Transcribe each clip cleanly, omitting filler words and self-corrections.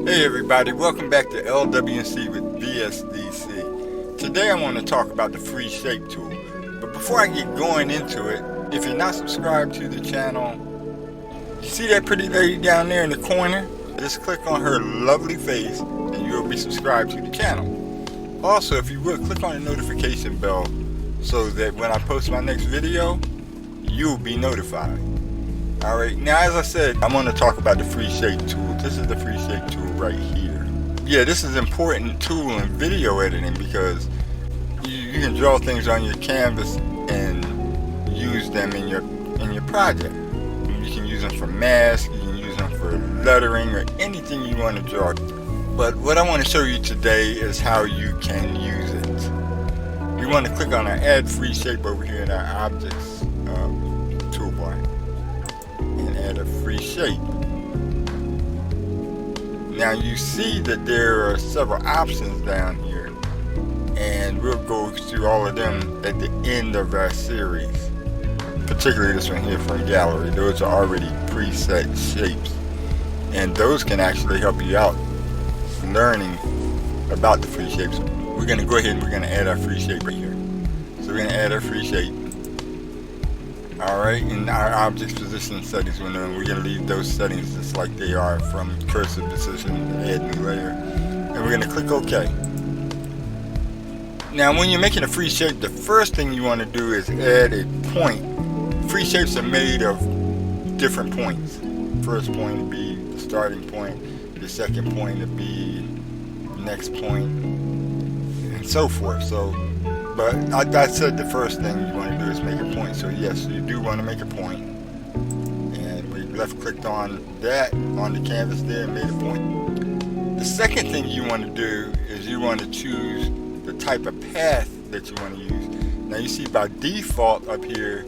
Hey everybody, welcome back to LW&C with VSDC. Today I want to talk about the free shape tool. But before I get going into it, if you're not subscribed to the channel, you see that pretty lady down there in the corner? Just click on her lovely face and you'll be subscribed to the channel. Also, if you would, click on the notification bell so that when I post my next video, you'll be notified. Alright, now as I said, I'm going to talk about the free shape tool. This is the free shape tool right here. Yeah, this is an important tool in video editing because you can draw things on your canvas and use them in your project. You can use them for masks, you can use them for lettering or anything you want to draw. But what I want to show you today is how you can use it. We want to click on our add free shape over here in our objects toolbar and add a free shape. Now you see that there are several options down here, and we'll go through all of them at the end of our series, particularly this one here from gallery. Those are already preset shapes, and those can actually help you out learning about the free shapes. We're going to go ahead and we're going to add our free shape right here. So we're going to add our free shape. Alright, in our objects position settings window, we're going to leave those settings just like they are from cursive decision, add new layer, and we're going to click OK. Now when you're making a free shape, the first thing you want to do is add a point. Free shapes are made of different points. First point would be the starting point, the second point would be the next point, and so forth. But I said the first thing you want to do is make a point. So yes, you do want to make a point. And we left clicked on that on the canvas there and made a point. The second thing you want to do is you want to choose the type of path that you want to use. Now you see by default up here,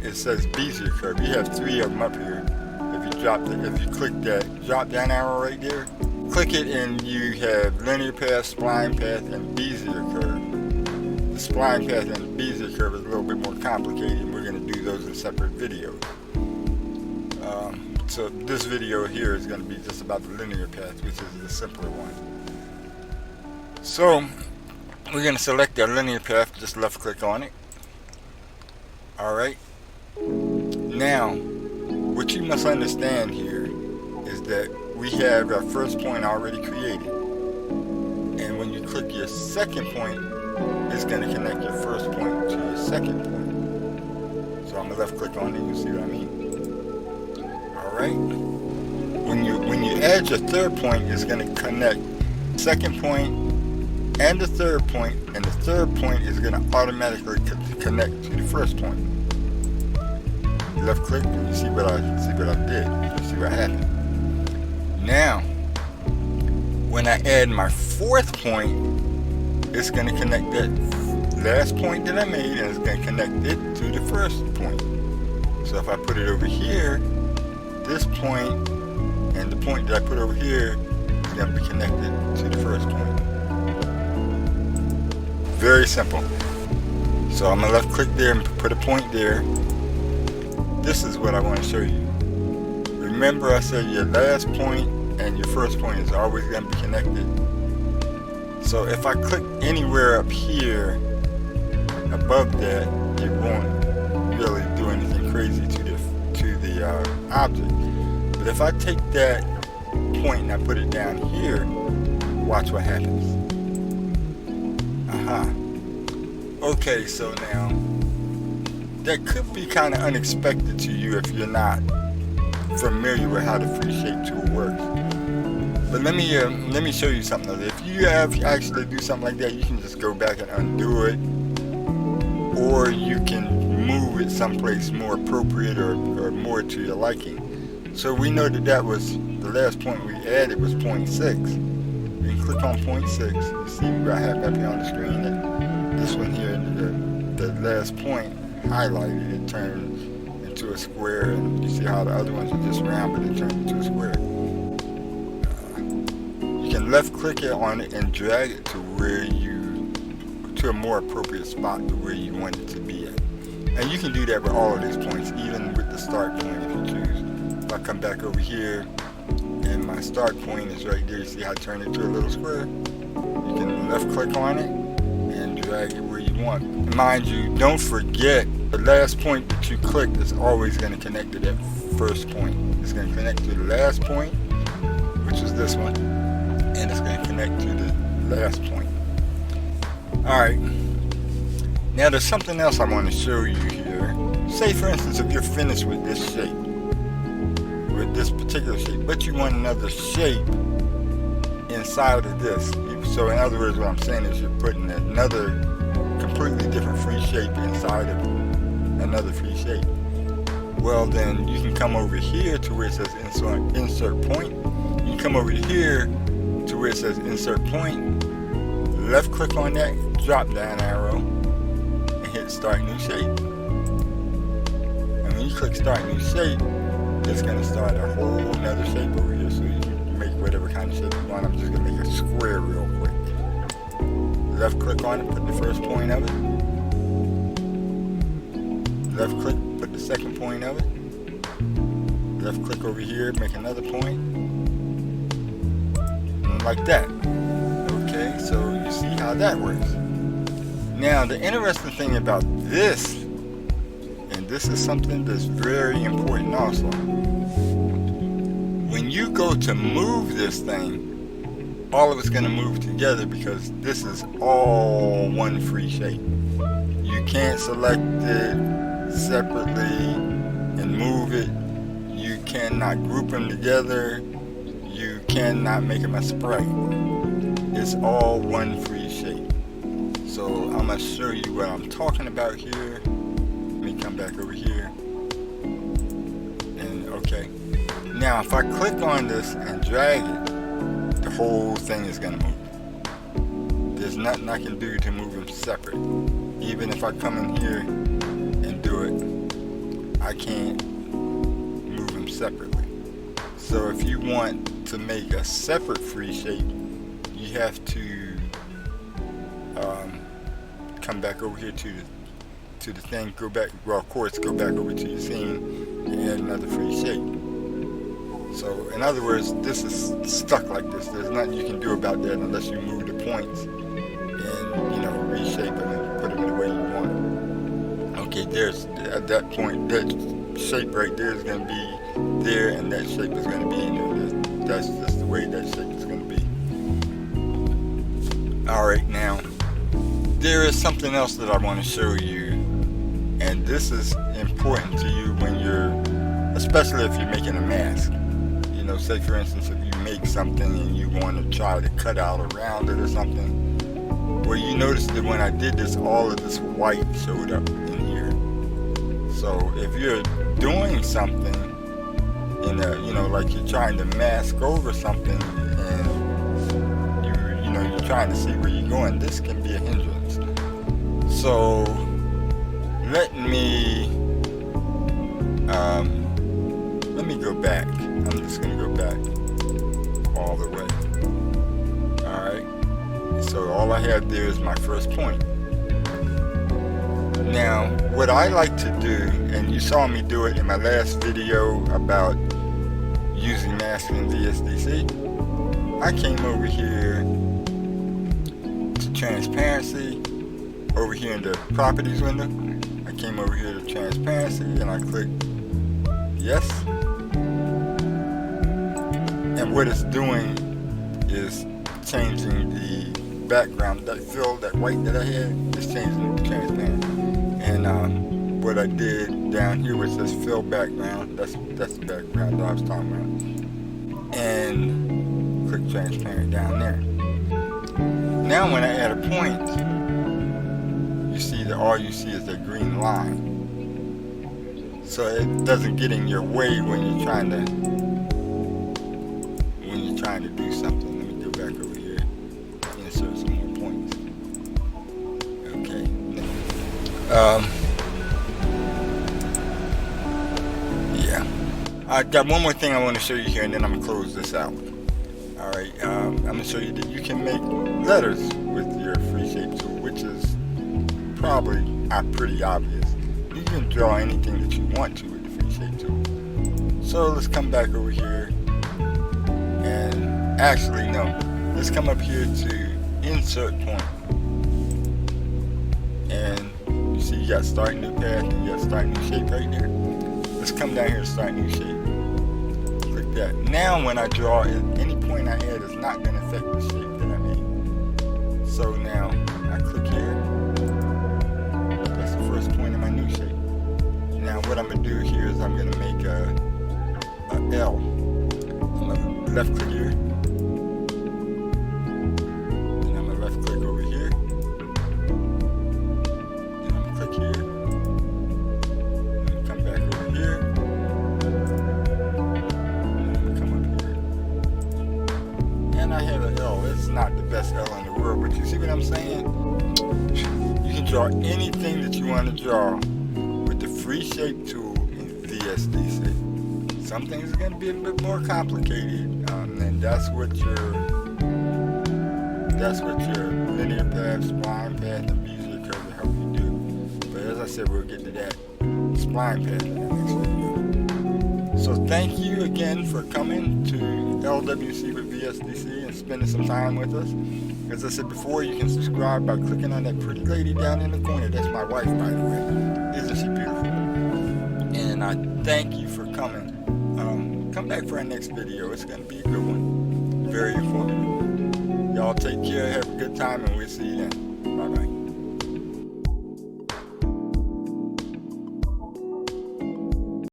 it says Bezier curve. You have 3 of them up here. If you click that drop down arrow right there, click it and you have linear path, spline path, and Bezier curve. The spline path and Bezier curve is a little bit more complicated, and we're going to do those in separate videos. So this video here is going to be just about the linear path, which is the simpler one. So we're going to select our linear path, just left click on it. Alright. Now, what you must understand here is that we have our first point already created, and when you click your second point, it's going to connect your first point to your second point. So I'm going to left click on it, you see what I mean? Alright, when you add your third point, it's going to connect the second point and the third point, and the third point is going to automatically connect to the first point. Left click, you see what I did, you see what happened. Now, when I add my fourth point, it's going to connect that last point that I made, and it's going to connect it to the first point. So if I put it over here, this point and the point that I put over here is going to be connected to the first point. Very simple. So I'm going to left click there and put a point there. This is what I want to show you. Remember I said your last point and your first point is always going to be connected. So if I click anywhere up here above that, it won't really do anything crazy to the object. But if I take that point and I put it down here, watch what happens. Okay, so now that could be kind of unexpected to you if you're not familiar with how the free shape tool works. But let me show you something of it. If you actually do something like that, you can just go back and undo it, or you can move it someplace more appropriate or more to your liking. So we know that was the last point we added was 0.6. You can click on 0.6. You see what I have up here on the screen. That this one here, the last point highlighted, it turned into a square, and you see how the other ones are just round, but it turned into a square. You can left click it on it and drag it to a more appropriate spot to where you want it to be at. And you can do that with all of these points, even with the start point if you choose. If I come back over here and my start point is right there. You see how I turned it to a little square? You can left click on it and drag it where you want. Mind you, don't forget the last point that you clicked is always going to connect to that first point. It's going to connect to the last point, which is this one, and it's going to connect to the last point. Alright, now there's something else I want to show you here. Say for instance, if you're finished with this shape, with this particular shape, but you want another shape inside of this. So in other words, what I'm saying is you're putting another completely different free shape inside of another free shape. Well, then you can come over here to where it says insert point. You can come over here to where it says insert point, left click on that drop down arrow and hit start new shape. And when you click start new shape, it's going to start a whole nother shape over here. So you can make whatever kind of shape you want. I'm just going to make a square real quick. Left click on it, put the first point of it. Left click, put the second point of it. Left click over here, make another point. And like that. Okay, so you see how that works. Now the interesting thing about this, and this is something that's very important also, when you go to move this thing, all of it's going to move together because this is all one free shape. You can't select it separately and move it. You cannot group them together. You cannot make them a spray. It's all one free shape. So I'm going to show you what I'm talking about here. Let me come back over here. And okay. Now if I click on this and drag it, the whole thing is going to move. There's nothing I can do to move them separate. Even if I come in here and do it, I can't move them separately. So if you want to make a separate free shape, you have to come back over here to the thing, go back, well of course go back over to your scene and add another free shape. So in other words, this is stuck like this. There's nothing you can do about that unless you move the points and reshape them and put them in the way you want. Okay, there's at that point, that shape right there is going to be there, and that shape is going to be in there. That's just the way that shape is going to be. Alright, now there is something else that I want to show you, and this is important to you when you're, especially if you're making a mask. Say for instance, if you make something and you want to try to cut out around it or something, well, you notice that when I did this, all of this white showed up in here. So if you're doing something like you're trying to mask over something and you're trying to see where you're going, this can be a hindrance. So let me go back. I'm just going to go back all the way. Alright, so all I have there is my first point. Now what I like to do, and you saw me do it in my last video about using masking in VSDC, I came over here to transparency, over here in the properties window. I came over here to transparency and I clicked yes. And what it's doing is changing the background, that fill, that white that I had, is changing it to transparent. And what I did down here was this fill background, that's the background that I was talking about. And click transparent down there. Now when I add a point, you see that all you see is that green line. So it doesn't get in your way when you're trying to do something. Let me go back over here and insert some more points. Okay. Yeah. I got one more thing I want to show you here, and then I'm gonna close this out. All right. I'm gonna show you that you can make letters with your free shape tool, which is probably pretty obvious. You can draw anything that you want to with the free shape tool. So let's come back over here And actually, no. Let's come up here to insert point. And you see you got start new path and you got start new shape right there. Let's come down here and start new shape. Click that. Now when I draw it, any point I add is not going to affect the shape that I made. So now I click here. That's the first point of my new shape. Now what I'm going to do here is I'm going to make a L. I'm going to left click here. Then I'm going to left click over here. Then I'm going to click here. Then come back over here. Then I'm going to come up here. And I have an L. It's not the best L in the world, but you see what I'm saying? You can draw anything that you want to draw with the free shape tool in VSDC. Some things are going to be a bit more complicated, and that's what your linear path, spline path, and Bezier curve will help you do. But as I said, we'll get to that spline path in the next video. So thank you again for coming to LW&C with VSDC and spending some time with us. As I said before, you can subscribe by clicking on that pretty lady down in the corner. That's my wife, by the way. Isn't she beautiful? And I thank you for coming. Come back for our next video. It's going to be a good one. Very informative. Y'all take care, have a good time, and we'll see you then. Bye-bye.